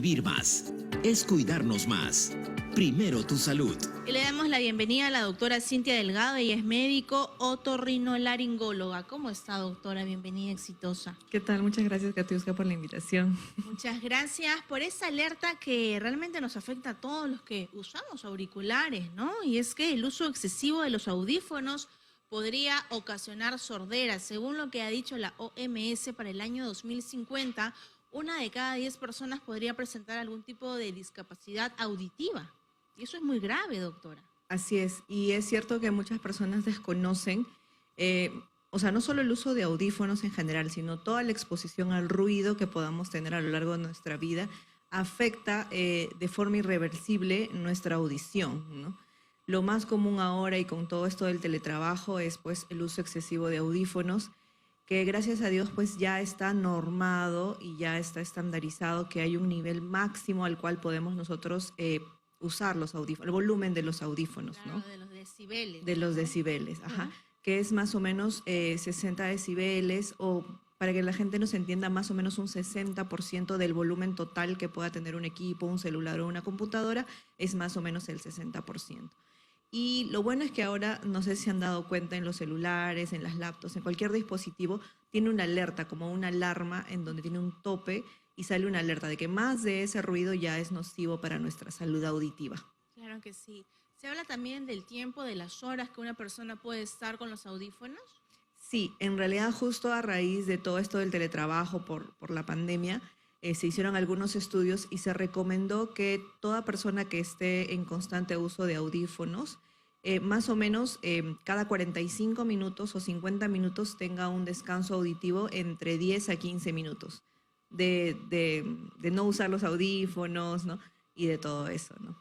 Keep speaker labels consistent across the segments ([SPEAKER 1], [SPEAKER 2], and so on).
[SPEAKER 1] vivir más. Es cuidarnos más. Primero tu salud.
[SPEAKER 2] Y le damos la bienvenida a la doctora Cintia Delgado. Ella es médico otorrinolaringóloga. ¿Cómo está, doctora? Bienvenida, exitosa.
[SPEAKER 3] ¿Qué tal? Muchas gracias, Katiuska, por la invitación.
[SPEAKER 2] Muchas gracias por esa alerta que realmente nos afecta a todos los que usamos auriculares, ¿no? Y es que el uso excesivo de los audífonos podría ocasionar sordera. Según lo que ha dicho la OMS, para el año 2050, 1 de cada 10 personas podría presentar algún tipo de discapacidad auditiva. Y eso es muy grave, doctora.
[SPEAKER 3] Así es, y es cierto que muchas personas desconocen, no solo el uso de audífonos en general, sino toda la exposición al ruido que podamos tener a lo largo de nuestra vida afecta de forma irreversible nuestra audición, ¿no? Lo más común ahora y con todo esto del teletrabajo es pues el uso excesivo de audífonos, que gracias a Dios pues ya está normado y ya está estandarizado que hay un nivel máximo al cual podemos nosotros usar los audífonos, el volumen de los audífonos,
[SPEAKER 2] claro,
[SPEAKER 3] ¿no?
[SPEAKER 2] De los decibeles.
[SPEAKER 3] De los decibeles, ajá, que es más o menos 60 decibeles, o para que la gente nos entienda, más o menos un 60% del volumen total que pueda tener un equipo, un celular o una computadora, es más o menos el 60%. Y lo bueno es que ahora, no sé si se han dado cuenta, en los celulares, en las laptops, en cualquier dispositivo, tiene una alerta, como una alarma en donde tiene un tope y sale una alerta de que más de ese ruido ya es nocivo para nuestra salud auditiva.
[SPEAKER 2] Claro que sí. ¿Se habla también del tiempo, de las horas que una persona puede estar con los audífonos?
[SPEAKER 3] Sí, en realidad justo a raíz de todo esto del teletrabajo por la pandemia, se hicieron algunos estudios y se recomendó que toda persona que esté en constante uso de audífonos, más o menos cada 45 minutos o 50 minutos tenga un descanso auditivo entre 10 a 15 minutos de no usar los audífonos, ¿no? Y de todo eso, ¿no?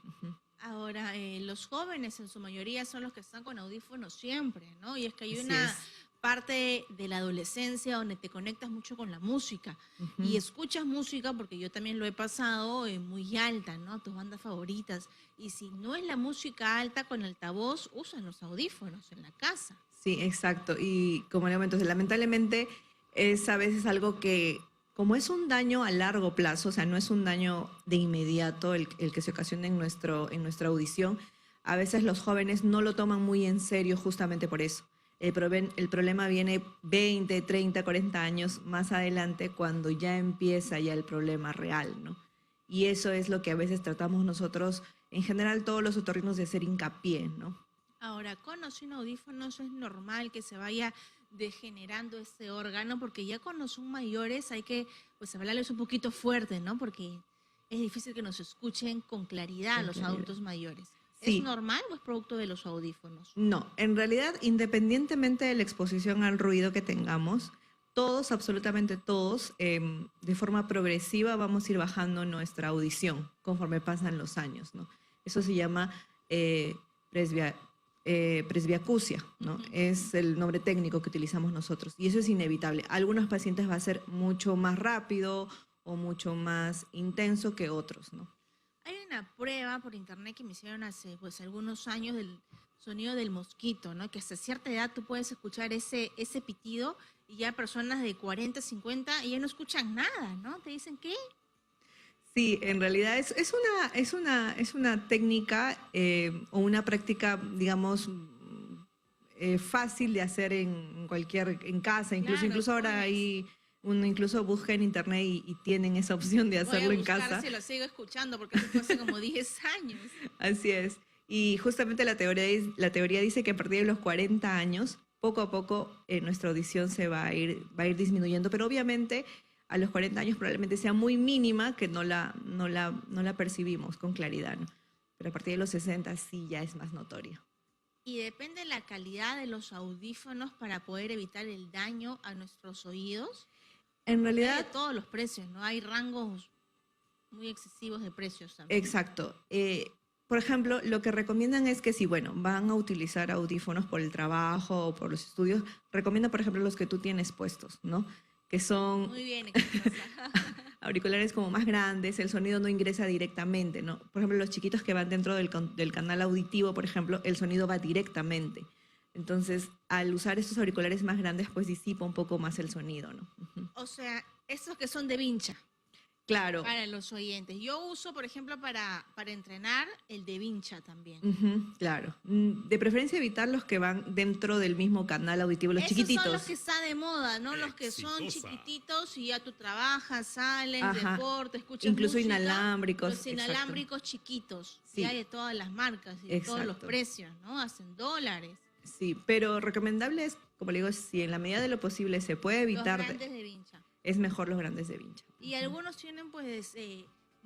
[SPEAKER 2] Ahora, los jóvenes en su mayoría son los que están con audífonos siempre, ¿no? Y es que hay
[SPEAKER 3] Así
[SPEAKER 2] una
[SPEAKER 3] es.
[SPEAKER 2] parte de la adolescencia donde te conectas mucho con la música y escuchas música, porque yo también lo he pasado, muy alta, ¿no? Tus bandas favoritas. Y si no es la música alta con altavoz, usan los audífonos en la casa.
[SPEAKER 3] Sí, exacto. Y como le comento, lamentablemente es a veces algo que, como es un daño a largo plazo, o sea, no es un daño de inmediato el que se ocasiona en nuestra audición, a veces los jóvenes no lo toman muy en serio justamente por eso. El problema viene 20, 30, 40 años más adelante, cuando ya empieza ya el problema real, ¿no? Y eso es lo que a veces tratamos nosotros, en general todos los otorrinos, de hacer hincapié, ¿no?
[SPEAKER 2] Ahora, con o sin audífonos es normal que se vaya degenerando este órgano, porque ya cuando son mayores hay que pues hablarles un poquito fuerte, ¿no? Porque es difícil que nos escuchen con claridad los adultos mayores.
[SPEAKER 3] Sí.
[SPEAKER 2] ¿Es normal o es producto de los audífonos?
[SPEAKER 3] No, en realidad, independientemente de la exposición al ruido que tengamos, todos, absolutamente todos, de forma progresiva vamos a ir bajando nuestra audición conforme pasan los años, ¿no? Eso se llama presbiacusia, ¿no? Es el nombre técnico que utilizamos nosotros, y eso es inevitable. A algunos pacientes va a ser mucho más rápido o mucho más intenso que otros, ¿no?
[SPEAKER 2] Hay una prueba por internet que me hicieron hace pues algunos años del sonido del mosquito, ¿no? Que hasta cierta edad tú puedes escuchar ese pitido, y ya personas de 40, 50 y ya no escuchan nada, ¿no? Te dicen, ¿qué?
[SPEAKER 3] Sí, en realidad es una técnica o una práctica, digamos, fácil de hacer en casa,
[SPEAKER 2] Claro,
[SPEAKER 3] incluso ahora hay uno incluso busca en internet y tienen esa opción de hacerlo en casa.
[SPEAKER 2] Voy a buscar si lo sigo escuchando, porque eso fue hace como 10 años.
[SPEAKER 3] Así es. Y justamente la teoría dice que a partir de los 40 años, poco a poco, nuestra audición va a ir disminuyendo, pero obviamente a los 40 años probablemente sea muy mínima, que no la percibimos con claridad, ¿no? Pero a partir de los 60 sí ya es más notoria.
[SPEAKER 2] Y depende de la calidad de los audífonos para poder evitar el daño a nuestros oídos.
[SPEAKER 3] En
[SPEAKER 2] Hay
[SPEAKER 3] realidad,
[SPEAKER 2] de todos los precios, ¿no? Hay rangos muy excesivos de precios también.
[SPEAKER 3] exacto. Por ejemplo, lo que recomiendan es que si, bueno, van a utilizar audífonos por el trabajo o por los estudios, recomiendan, por ejemplo, los que tú tienes puestos, ¿no? Que son
[SPEAKER 2] Muy bien, exitosa.
[SPEAKER 3] auriculares como más grandes, el sonido no ingresa directamente, ¿no? Por ejemplo, los chiquitos que van dentro del canal auditivo, por ejemplo, el sonido va directamente. Entonces, al usar estos auriculares más grandes, pues disipa un poco más el sonido, ¿no?
[SPEAKER 2] O sea, esos que son de vincha.
[SPEAKER 3] Claro.
[SPEAKER 2] para los oyentes. Yo uso, por ejemplo, para entrenar el de Vincha también.
[SPEAKER 3] Claro. De preferencia evitar los que van dentro del mismo canal auditivo, los
[SPEAKER 2] Esos
[SPEAKER 3] chiquititos.
[SPEAKER 2] son los que está de moda, ¿no? Los que son
[SPEAKER 4] Exitosa.
[SPEAKER 2] chiquititos y ya tú trabajas, sales,
[SPEAKER 3] Ajá.
[SPEAKER 2] deporte, escuchas
[SPEAKER 3] Incluso
[SPEAKER 2] música.
[SPEAKER 3] inalámbricos,
[SPEAKER 2] Los
[SPEAKER 3] exacto.
[SPEAKER 2] inalámbricos chiquitos.
[SPEAKER 3] Sí.
[SPEAKER 2] Y hay de todas las marcas y de todos los
[SPEAKER 3] Exacto.
[SPEAKER 2] precios, ¿no? Hacen dólares.
[SPEAKER 3] Sí, pero recomendable es, como le digo, si en la medida de lo posible se puede evitar,
[SPEAKER 2] Los grandes de Vincha.
[SPEAKER 3] es mejor los grandes de vincha.
[SPEAKER 2] Y algunos tienen, pues,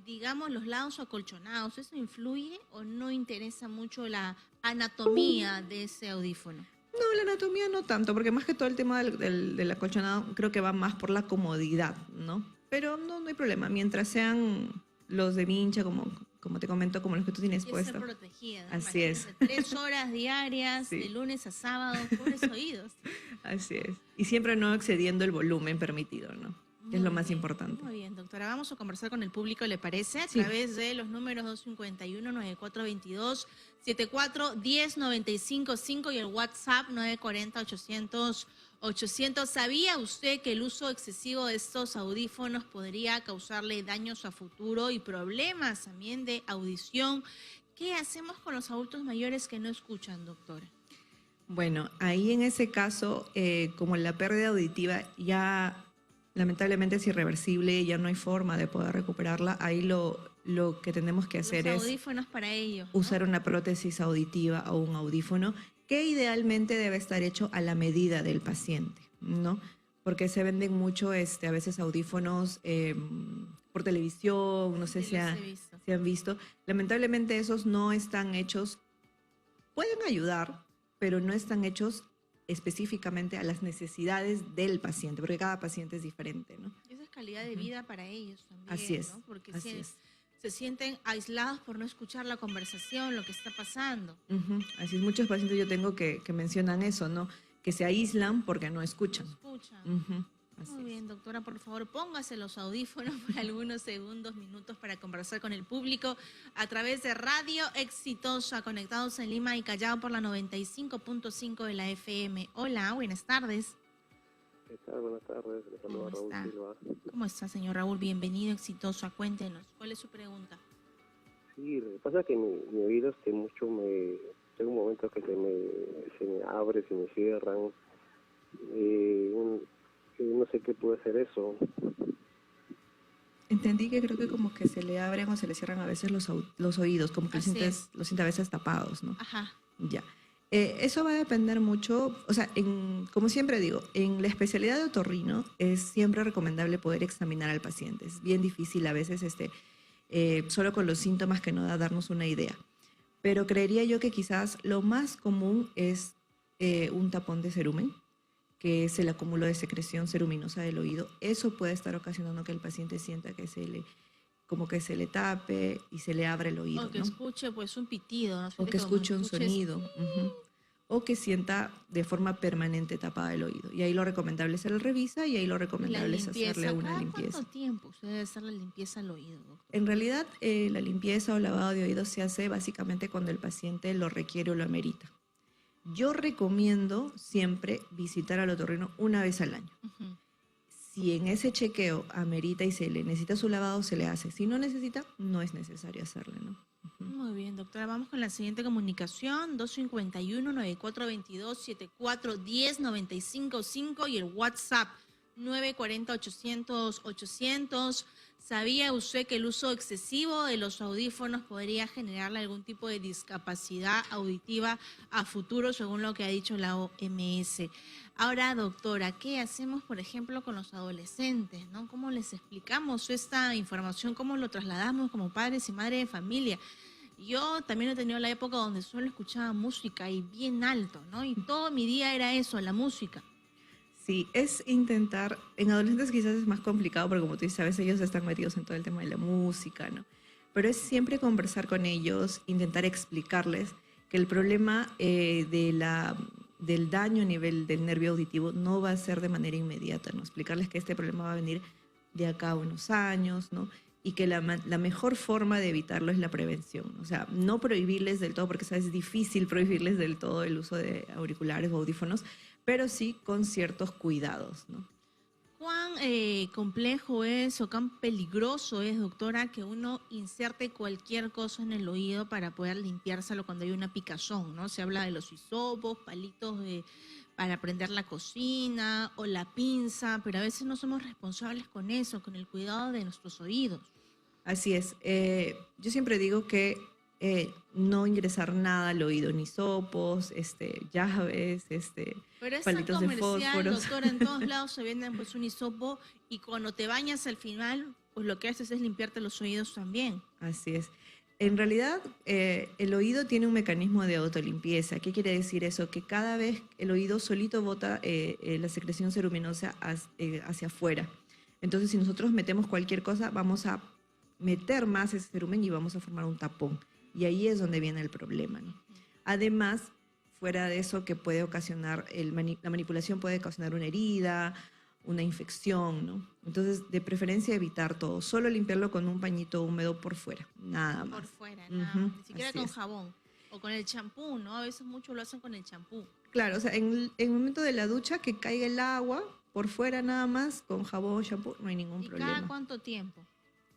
[SPEAKER 2] digamos, los lados acolchonados. ¿Eso influye o no interesa mucho la anatomía de ese audífono?
[SPEAKER 3] No, la anatomía no tanto, porque más que todo el tema del acolchonado creo que va más por la comodidad, ¿no? Pero no hay problema, mientras sean los de vincha, como te comento, como los que tú tienes
[SPEAKER 2] Y es ser
[SPEAKER 3] puesto.
[SPEAKER 2] protegida, ¿no?
[SPEAKER 3] Así es.
[SPEAKER 2] Imagínate, 3 horas diarias,
[SPEAKER 3] Sí.
[SPEAKER 2] de lunes a sábado, pobres oídos.
[SPEAKER 3] Así es. Y siempre no excediendo el volumen permitido, ¿no? Que es lo
[SPEAKER 2] Muy
[SPEAKER 3] más
[SPEAKER 2] bien,
[SPEAKER 3] importante.
[SPEAKER 2] Muy bien, doctora. Vamos a conversar con el público, ¿le parece? A
[SPEAKER 3] Sí.
[SPEAKER 2] través de los números 251-9422, 74-10-955 y el WhatsApp 940-800-800. ¿Sabía usted que el uso excesivo de estos audífonos podría causarle daños a futuro y problemas también de audición? ¿Qué hacemos con los adultos mayores que no escuchan, doctora?
[SPEAKER 3] Bueno, ahí en ese caso, como la pérdida auditiva ya lamentablemente es irreversible, ya no hay forma de poder recuperarla, ahí lo que tenemos que hacer
[SPEAKER 2] Los
[SPEAKER 3] es
[SPEAKER 2] audífonos para ellos, ¿no?
[SPEAKER 3] usar una prótesis auditiva o un audífono que idealmente debe estar hecho a la medida del paciente, ¿no? Porque se venden mucho a veces audífonos por televisión, no sé
[SPEAKER 2] Sí,
[SPEAKER 3] si,
[SPEAKER 2] los he visto.
[SPEAKER 3] si han visto. Lamentablemente esos no están hechos, pueden ayudar, pero no están hechos específicamente a las necesidades del paciente, porque cada paciente es diferente, ¿no?
[SPEAKER 2] Esa es calidad de vida para ellos también,
[SPEAKER 3] Así es,
[SPEAKER 2] ¿no? Porque
[SPEAKER 3] así es.
[SPEAKER 2] se sienten aislados por no escuchar la conversación, lo que está pasando.
[SPEAKER 3] Así es, muchos pacientes yo tengo que mencionan eso, ¿no? Que se aíslan porque no escuchan.
[SPEAKER 2] Escuchan.
[SPEAKER 3] Así
[SPEAKER 2] Muy
[SPEAKER 3] es.
[SPEAKER 2] bien, doctora, por favor, póngase los audífonos por algunos segundos, minutos para conversar con el público a través de Radio Exitosa, conectados en Lima y Callao por la 95.5 de la FM. Hola, buenas tardes.
[SPEAKER 5] ¿Qué tal? Buenas tardes. Le saluda
[SPEAKER 2] ¿Cómo
[SPEAKER 5] Raúl
[SPEAKER 2] está?
[SPEAKER 5] Silva.
[SPEAKER 2] ¿Cómo está, señor Raúl? Bienvenido, Exitosa. Cuéntenos, ¿cuál es su pregunta?
[SPEAKER 5] Sí, lo que pasa es que mi oído mucho tengo un momento que se me abre, se me cierran. No sé qué puede ser eso.
[SPEAKER 3] Entendí que creo que como que se le abren o se le cierran a veces los oídos, como que
[SPEAKER 2] Así
[SPEAKER 3] los siente a veces tapados, ¿no?
[SPEAKER 2] Ajá.
[SPEAKER 3] Ya. Eso va a depender mucho, o sea, como siempre digo, en la especialidad de otorrino es siempre recomendable poder examinar al paciente. Es bien difícil a veces solo con los síntomas que no da darnos una idea. Pero creería yo que quizás lo más común es un tapón de cerumen, que es el acúmulo de secreción ceruminosa del oído. Eso puede estar ocasionando que el paciente sienta que como que se le tape y se le abre el oído,
[SPEAKER 2] O que
[SPEAKER 3] ¿no?
[SPEAKER 2] escuche pues un pitido, ¿no?
[SPEAKER 3] O que
[SPEAKER 2] Como
[SPEAKER 3] escuche un
[SPEAKER 2] escuches-
[SPEAKER 3] sonido. O que sienta de forma permanente tapada el oído. Y ahí lo recomendable es el revisa y ahí lo
[SPEAKER 2] La
[SPEAKER 3] recomendable es
[SPEAKER 2] limpieza.
[SPEAKER 3] hacerle una
[SPEAKER 2] ¿Cada
[SPEAKER 3] limpieza.
[SPEAKER 2] ¿Cuánto tiempo usted debe hacer la limpieza al oído, doctor?
[SPEAKER 3] En realidad, la limpieza o lavado de oídos se hace básicamente cuando el paciente lo requiere o lo amerita. Yo recomiendo siempre visitar al otorrino una vez al año.
[SPEAKER 2] Ujú.
[SPEAKER 3] Si en ese chequeo amerita y se le necesita su lavado, se le hace. Si no necesita, no es necesario hacerle, ¿no?
[SPEAKER 2] Muy bien, doctora. Vamos con la siguiente comunicación. 251-9422-7410-955 y el WhatsApp 940-800-800. ¿Sabía usted que el uso excesivo de los audífonos podría generarle algún tipo de discapacidad auditiva a futuro, según lo que ha dicho la OMS? Ahora, doctora, ¿qué hacemos, por ejemplo, con los adolescentes, ¿no? ¿Cómo les explicamos esta información? ¿Cómo lo trasladamos como padres y madres de familia? Yo también he tenido la época donde solo escuchaba música y bien alto, ¿no? Y todo mi día era eso, la música.
[SPEAKER 3] Sí, es intentar, en adolescentes quizás es más complicado porque como tú dices, a veces ellos están metidos en todo el tema de la música, ¿no? Pero es siempre conversar con ellos, intentar explicarles que el problema del daño a nivel del nervio auditivo no va a ser de manera inmediata, ¿no? Explicarles que este problema va a venir de acá a unos años, ¿no? Y que la mejor forma de evitarlo es la prevención. O sea, no prohibirles del todo, porque ¿sabes? Es difícil prohibirles del todo el uso de auriculares o audífonos, pero sí con ciertos cuidados, ¿no?
[SPEAKER 2] cuán complejo es o cuán peligroso es, doctora, que uno inserte cualquier cosa en el oído para poder limpiárselo cuando hay una picazón, ¿no? Se habla de los hisopos, palitos para prender la cocina o la pinza, pero a veces no somos responsables con eso, con el cuidado de nuestros oídos.
[SPEAKER 3] Así es. Yo siempre digo que no ingresar nada al oído, ni sopos, llaves,
[SPEAKER 2] Pero es tan
[SPEAKER 3] palitos de
[SPEAKER 2] comercial,
[SPEAKER 3] fósforos.
[SPEAKER 2] doctora, en todos lados se venden pues un hisopo y cuando te bañas al final, pues lo que haces es limpiarte los oídos también.
[SPEAKER 3] Así es. En realidad, el oído tiene un mecanismo de autolimpieza. ¿Qué quiere decir eso? Que cada vez el oído solito bota la secreción ceruminosa hacia afuera. Entonces, si nosotros metemos cualquier cosa, vamos a meter más ese cerumen y vamos a formar un tapón. Y ahí es donde viene el problema, ¿no? Además, fuera de eso, que puede ocasionar, la manipulación puede ocasionar una herida, una infección, ¿no? Entonces, de preferencia evitar todo, solo limpiarlo con un pañito húmedo por fuera, nada más.
[SPEAKER 2] Por fuera, nada más, ni siquiera
[SPEAKER 3] así
[SPEAKER 2] con
[SPEAKER 3] es.
[SPEAKER 2] jabón o con el champú, ¿no? A veces muchos lo hacen con el champú.
[SPEAKER 3] Claro, o sea, en el momento de la ducha, que caiga el agua por fuera nada más, con jabón, shampoo, no hay ningún
[SPEAKER 2] ¿Y
[SPEAKER 3] problema.
[SPEAKER 2] cada cuánto tiempo?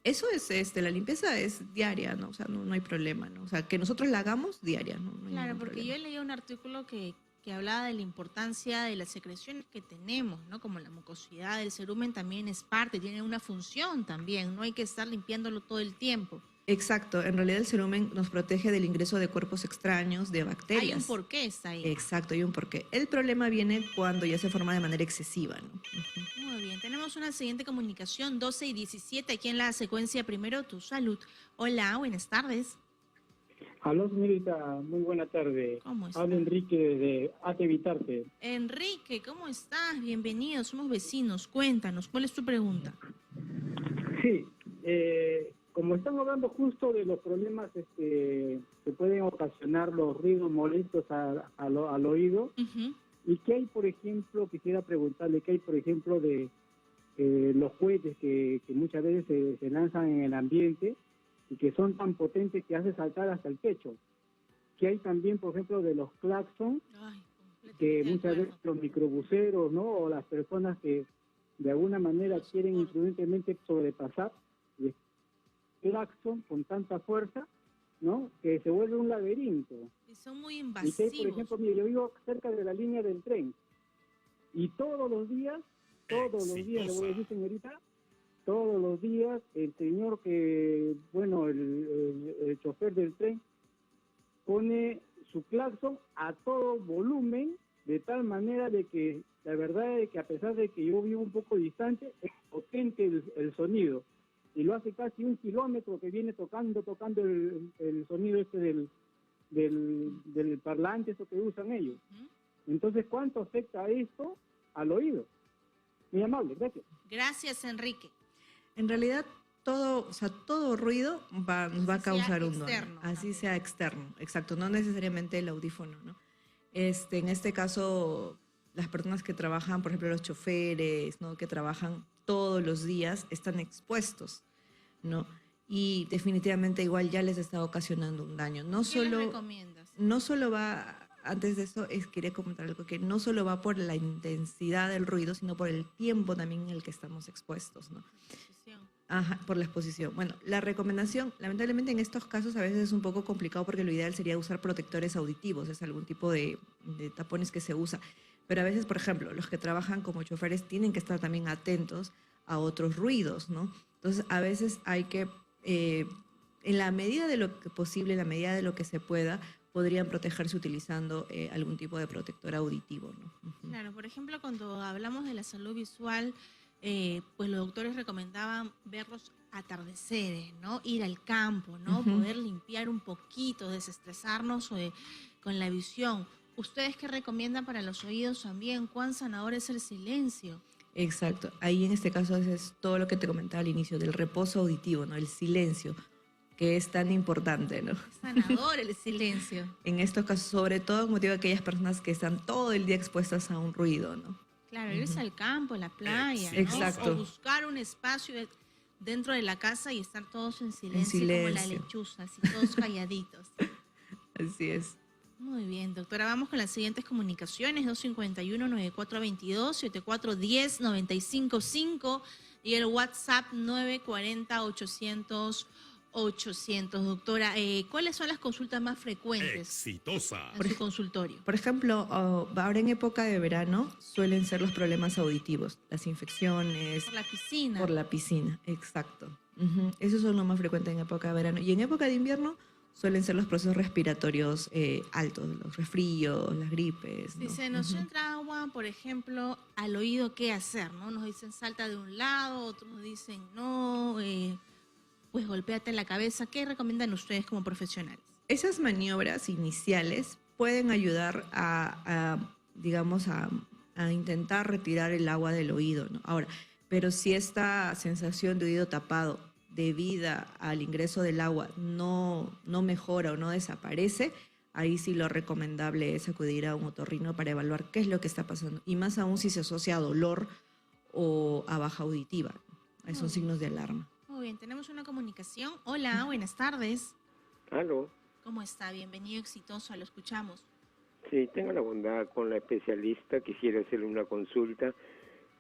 [SPEAKER 3] Eso es, la limpieza es diaria, ¿no? O sea, no hay problema, ¿no? O sea, que nosotros la hagamos diaria, ¿no? No hay
[SPEAKER 2] Claro,
[SPEAKER 3] ningún
[SPEAKER 2] porque
[SPEAKER 3] problema.
[SPEAKER 2] yo leí un artículo que hablaba de la importancia de las secreciones que tenemos, ¿no? Como la mucosidad del cerumen también es parte, tiene una función también, no hay que estar limpiándolo todo el tiempo.
[SPEAKER 3] Exacto, en realidad el cerumen nos protege del ingreso de cuerpos extraños, de
[SPEAKER 2] Hay
[SPEAKER 3] bacterias.
[SPEAKER 2] un porqué está ahí.
[SPEAKER 3] Exacto, hay un porqué. El problema viene cuando ya se forma de manera excesiva, ¿no? Ujú.
[SPEAKER 2] Muy bien, tenemos una siguiente comunicación, 12 y 17, aquí en la secuencia Primero Tu Salud. Hola, buenas tardes.
[SPEAKER 4] Aló, señorita, muy buena tarde.
[SPEAKER 2] ¿Cómo está?
[SPEAKER 4] Habla Enrique de Atevitarte.
[SPEAKER 2] Enrique, ¿cómo estás? Bienvenido, somos vecinos. Cuéntanos, ¿cuál es tu pregunta?
[SPEAKER 4] Sí, como están hablando justo de los problemas que pueden ocasionar los ruidos molestos al oído,
[SPEAKER 2] Ujú.
[SPEAKER 4] ¿y qué hay, por ejemplo, quisiera preguntarle, qué hay, por ejemplo, de los cohetes que muchas veces se lanzan en el ambiente y que son tan potentes que hace saltar hasta el techo? ¿Qué hay también, por ejemplo, de los claxon?
[SPEAKER 2] Ay,
[SPEAKER 4] Que
[SPEAKER 2] completamente de
[SPEAKER 4] muchas
[SPEAKER 2] acuerdo.
[SPEAKER 4] veces los microbuseros, ¿no? O las personas que de alguna manera
[SPEAKER 2] No
[SPEAKER 4] quieren
[SPEAKER 2] soporto.
[SPEAKER 4] imprudentemente sobrepasar el claxon con tanta fuerza, ¿no? Que se vuelve un laberinto.
[SPEAKER 2] Y son muy
[SPEAKER 4] Y que,
[SPEAKER 2] invasivos.
[SPEAKER 4] por ejemplo, mire, yo vivo cerca de la línea del tren y todos los días, le voy a decir, señorita, todos los días el señor que, bueno, el chofer del tren pone su claxon a todo volumen, de tal manera de que la verdad es que a pesar de que yo vivo un poco distante, es potente el sonido. Y lo hace casi 1 kilómetro que viene tocando el sonido del parlante, eso que usan ellos.
[SPEAKER 2] Ujú.
[SPEAKER 4] Entonces, ¿cuánto afecta esto al oído? Muy amable, gracias.
[SPEAKER 2] Gracias, Enrique.
[SPEAKER 3] En realidad, todo ruido nos va a
[SPEAKER 2] Así sea
[SPEAKER 3] causar un daño.
[SPEAKER 2] externo
[SPEAKER 3] Así
[SPEAKER 2] también.
[SPEAKER 3] sea externo, exacto, no necesariamente el audífono, ¿no? En este caso, las personas que trabajan, por ejemplo, los choferes, ¿no? Que trabajan todos los días, están expuestos, ¿no? Y definitivamente igual ya les está ocasionando un daño.
[SPEAKER 2] ¿Qué les recomiendas?
[SPEAKER 3] No solo va, antes de eso, quería comentar algo, que no solo va por la intensidad del ruido, sino por el tiempo también en el que estamos expuestos, ¿no?
[SPEAKER 2] Exposición.
[SPEAKER 3] Ajá, por la exposición. Bueno, la recomendación, lamentablemente en estos casos a veces es un poco complicado porque lo ideal sería usar protectores auditivos, es algún tipo de tapones que se usa. Pero a veces, por ejemplo, los que trabajan como choferes tienen que estar también atentos a otros ruidos, ¿no? Entonces, a veces hay que, en la medida de lo que posible, en la medida de lo que se pueda, podrían protegerse utilizando algún tipo de protector auditivo, ¿no? Ujú.
[SPEAKER 2] Claro, por ejemplo, cuando hablamos de la salud visual, pues los doctores recomendaban ver los atardeceres, ¿no? Ir al campo, ¿no?
[SPEAKER 3] Ujú.
[SPEAKER 2] Poder limpiar un poquito, desestresarnos con la visión. ¿Ustedes qué recomiendan para los oídos también? ¿Cuán sanador es el silencio?
[SPEAKER 3] Exacto. Ahí en este caso es todo lo que te comentaba al inicio, del reposo auditivo, ¿no? El silencio, que es tan importante, ¿no?
[SPEAKER 2] Es sanador el silencio.
[SPEAKER 3] En estos casos, sobre todo, como digo, aquellas personas que están todo el día expuestas a un ruido, ¿no?
[SPEAKER 2] Claro, irse al campo, a la playa, ¿no?
[SPEAKER 3] Exacto.
[SPEAKER 2] O buscar un espacio dentro de la casa y estar todos en silencio, como la
[SPEAKER 3] silencio.
[SPEAKER 2] lechuza, así todos calladitos.
[SPEAKER 3] Así es.
[SPEAKER 2] Muy bien, doctora. Vamos con las siguientes comunicaciones. 251-9422, 7410-955 y el WhatsApp 940-800-800. Doctora, ¿cuáles son las consultas más frecuentes
[SPEAKER 6] Exitosa.
[SPEAKER 2] en su consultorio?
[SPEAKER 3] Por ejemplo, ahora en época de verano suelen ser los problemas auditivos, las infecciones.
[SPEAKER 2] Por la piscina.
[SPEAKER 3] Por la piscina, exacto. Ujú. Esos son los más frecuentes en época de verano. Y en época de invierno suelen ser los procesos respiratorios altos, los resfríos, las gripes,
[SPEAKER 2] Si
[SPEAKER 3] ¿no?
[SPEAKER 2] se nos
[SPEAKER 3] Ujú.
[SPEAKER 2] entra agua, por ejemplo, al oído, ¿qué hacer? ¿No? Nos dicen salta de un lado, otros dicen no, pues golpéate en la cabeza. ¿Qué recomiendan ustedes como profesionales?
[SPEAKER 3] Esas maniobras iniciales pueden ayudar digamos, a intentar retirar el agua del oído, ¿no? Ahora, pero si esta sensación de oído tapado debida al ingreso del agua no mejora o no desaparece, ahí sí lo recomendable es acudir a un otorrino para evaluar qué es lo que está pasando. Y más aún si se asocia a dolor o a baja auditiva. Son signos de alarma.
[SPEAKER 2] Muy bien, tenemos una comunicación. Hola, buenas tardes.
[SPEAKER 5] ¿Aló?
[SPEAKER 2] ¿Cómo está? Bienvenido, exitoso, lo escuchamos.
[SPEAKER 5] Sí, tengo la bondad con la especialista, quisiera hacerle una consulta.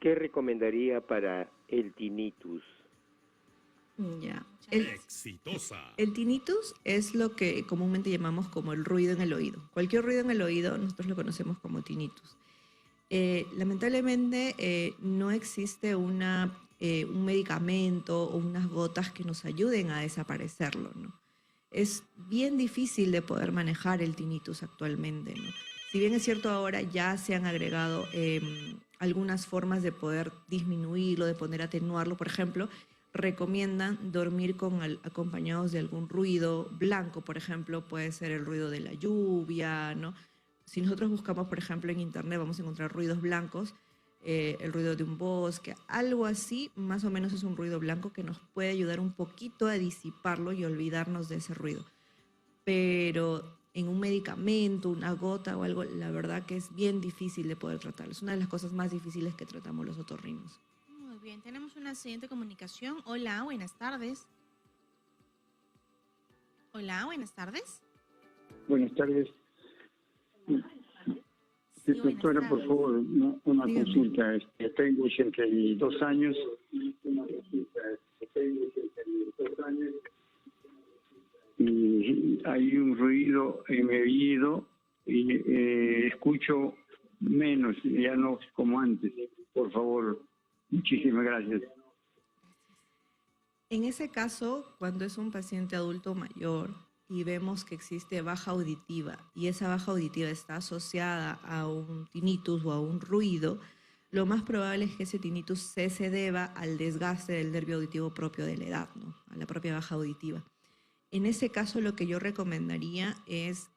[SPEAKER 5] ¿Qué recomendaría para el tinnitus?
[SPEAKER 3] Ya.
[SPEAKER 2] Muchas
[SPEAKER 3] El,
[SPEAKER 2] gracias.
[SPEAKER 6] Exitosa.
[SPEAKER 3] el tinnitus es lo que comúnmente llamamos como el ruido en el oído. Cualquier ruido en el oído nosotros lo conocemos como tinnitus. Lamentablemente no existe un medicamento o unas gotas que nos ayuden a desaparecerlo, ¿no? Es bien difícil de poder manejar el tinnitus actualmente, ¿no? Si bien es cierto ahora ya se han agregado algunas formas de poder disminuirlo, de poder atenuarlo, por ejemplo, recomiendan dormir acompañados de algún ruido blanco, por ejemplo, puede ser el ruido de la lluvia, ¿no? Si nosotros buscamos, por ejemplo, en internet, vamos a encontrar ruidos blancos, el ruido de un bosque, algo así, más o menos es un ruido blanco que nos puede ayudar un poquito a disiparlo y olvidarnos de ese ruido. Pero en un medicamento, una gota o algo, la verdad que es bien difícil de poder tratarlo. Es una de las cosas más difíciles que tratamos los otorrinos.
[SPEAKER 2] Muy bien, tenemos una siguiente comunicación. Hola, buenas tardes. Hola, buenas tardes.
[SPEAKER 7] Buenas tardes.
[SPEAKER 2] Sí, buenas
[SPEAKER 7] Doctora, por
[SPEAKER 2] tardes.
[SPEAKER 7] favor, una
[SPEAKER 3] Dígame.
[SPEAKER 7] consulta. Tengo 82 años. Y hay un ruido en mi oído y escucho menos, ya no como antes. Por favor, muchísimas gracias.
[SPEAKER 3] En ese caso, cuando es un paciente adulto mayor y vemos que existe baja auditiva y esa baja auditiva está asociada a un tinnitus o a un ruido, lo más probable es que ese tinnitus se deba al desgaste del nervio auditivo propio de la edad, ¿no? A la propia baja auditiva. En ese caso, lo que yo recomendaría es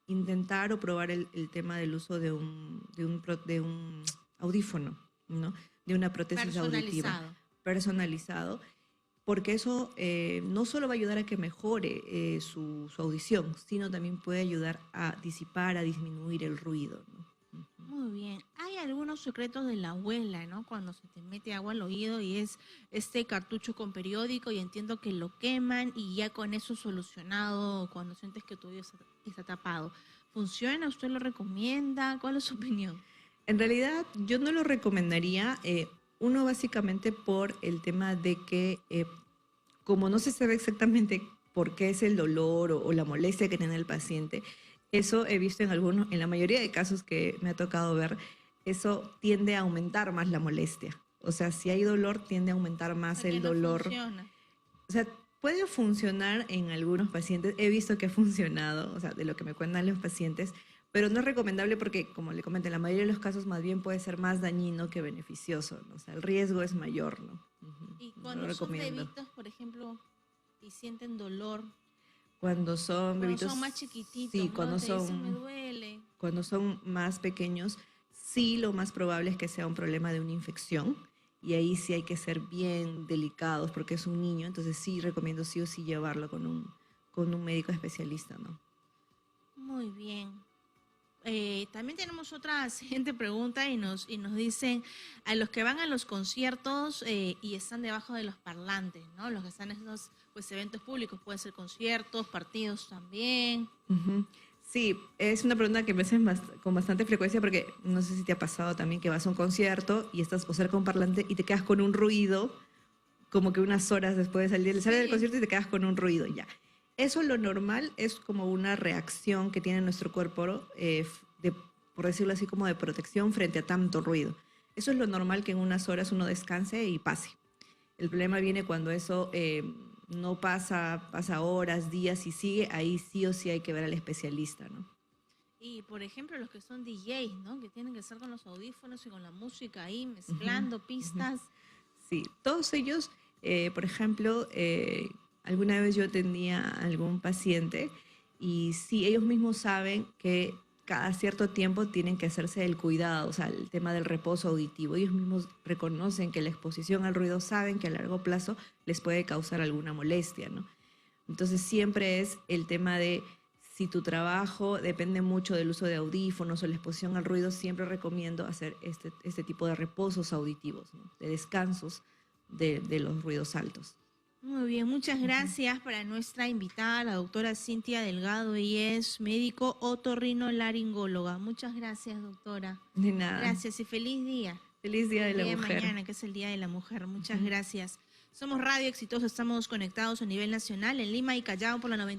[SPEAKER 3] intentar o probar el tema del uso de un audífono, ¿no? De una prótesis auditiva personalizado, porque eso no solo va a ayudar a que mejore su audición, sino también puede ayudar a disipar, a disminuir el ruido, ¿no?
[SPEAKER 2] Muy bien. Hay algunos secretos de la abuela, ¿no? Cuando se te mete agua al oído y es este cartucho con periódico y entiendo que lo queman y ya con eso solucionado cuando sientes que tu oído está tapado. ¿Funciona? ¿Usted lo recomienda? ¿Cuál es su opinión?
[SPEAKER 3] En realidad, yo no lo recomendaría, uno básicamente por el tema de que, como no se sabe exactamente por qué es el dolor o la molestia que tiene el paciente, eso he visto en la mayoría de casos que me ha tocado ver, eso tiende a aumentar más la molestia. O sea, si hay dolor, tiende a aumentar más
[SPEAKER 2] Porque
[SPEAKER 3] el
[SPEAKER 2] no
[SPEAKER 3] dolor.
[SPEAKER 2] funciona.
[SPEAKER 3] O sea, puede funcionar en algunos pacientes. He visto que ha funcionado, o sea, de lo que me cuentan los pacientes, pero no es recomendable porque, como le comenté, en la mayoría de los casos más bien puede ser más dañino que beneficioso, ¿no? O sea, el riesgo es mayor, ¿no? Ujú.
[SPEAKER 2] Y
[SPEAKER 3] No
[SPEAKER 2] cuando
[SPEAKER 3] lo
[SPEAKER 2] son
[SPEAKER 3] recomiendo.
[SPEAKER 2] bebitos, por ejemplo, y sienten dolor,
[SPEAKER 3] Cuando son
[SPEAKER 2] cuando
[SPEAKER 3] bebitos,
[SPEAKER 2] son más chiquititos,
[SPEAKER 3] sí,
[SPEAKER 2] ¿no?
[SPEAKER 3] cuando
[SPEAKER 2] Te dicen, me
[SPEAKER 3] son,
[SPEAKER 2] duele.
[SPEAKER 3] cuando son más pequeños, sí, lo más probable es que sea un problema de una infección. Y ahí sí hay que ser bien delicados porque es un niño, entonces sí recomiendo sí o sí llevarlo con un médico especialista, ¿no?
[SPEAKER 2] Muy bien. También tenemos otra siguiente pregunta y nos dicen a los que van a los conciertos y están debajo de los parlantes, ¿no? Los que están en esos pues eventos públicos, pueden ser conciertos, partidos también.
[SPEAKER 3] Ujú. Sí, es una pregunta que me hacen con bastante frecuencia porque no sé si te ha pasado también que vas a un concierto y estás cerca de un parlante y te quedas con un ruido, como que unas horas después de salir, sales del concierto y te quedas con un ruido ya. Eso lo normal es como una reacción que tiene nuestro cuerpo, por decirlo así, como de protección frente a tanto ruido. Eso es lo normal, que en unas horas uno descanse y pase. El problema viene cuando eso no pasa horas, días y sigue, ahí sí o sí hay que ver al especialista, ¿no?
[SPEAKER 2] Y, por ejemplo, los que son DJs, ¿no? Que tienen que estar con los audífonos y con la música ahí, mezclando pistas.
[SPEAKER 3] Sí, todos ellos, por ejemplo, alguna vez yo atendía a algún paciente y sí, ellos mismos saben que cada cierto tiempo tienen que hacerse el cuidado, o sea, el tema del reposo auditivo. Ellos mismos reconocen que la exposición al ruido, saben que a largo plazo les puede causar alguna molestia, ¿no? Entonces siempre es el tema de, si tu trabajo depende mucho del uso de audífonos o la exposición al ruido, siempre recomiendo hacer este tipo de reposos auditivos, ¿no? De descansos de los ruidos altos.
[SPEAKER 2] Muy bien, muchas gracias para nuestra invitada, la doctora Cintia Delgado. Ella es médico otorrinolaringóloga. Muchas gracias, doctora.
[SPEAKER 3] De nada.
[SPEAKER 2] Gracias y feliz día.
[SPEAKER 3] Feliz Día de la Mujer.
[SPEAKER 2] Mañana, que es el Día de la Mujer. Muchas gracias. Somos Radio Exitoso, estamos conectados a nivel nacional en Lima y Callao por la 90.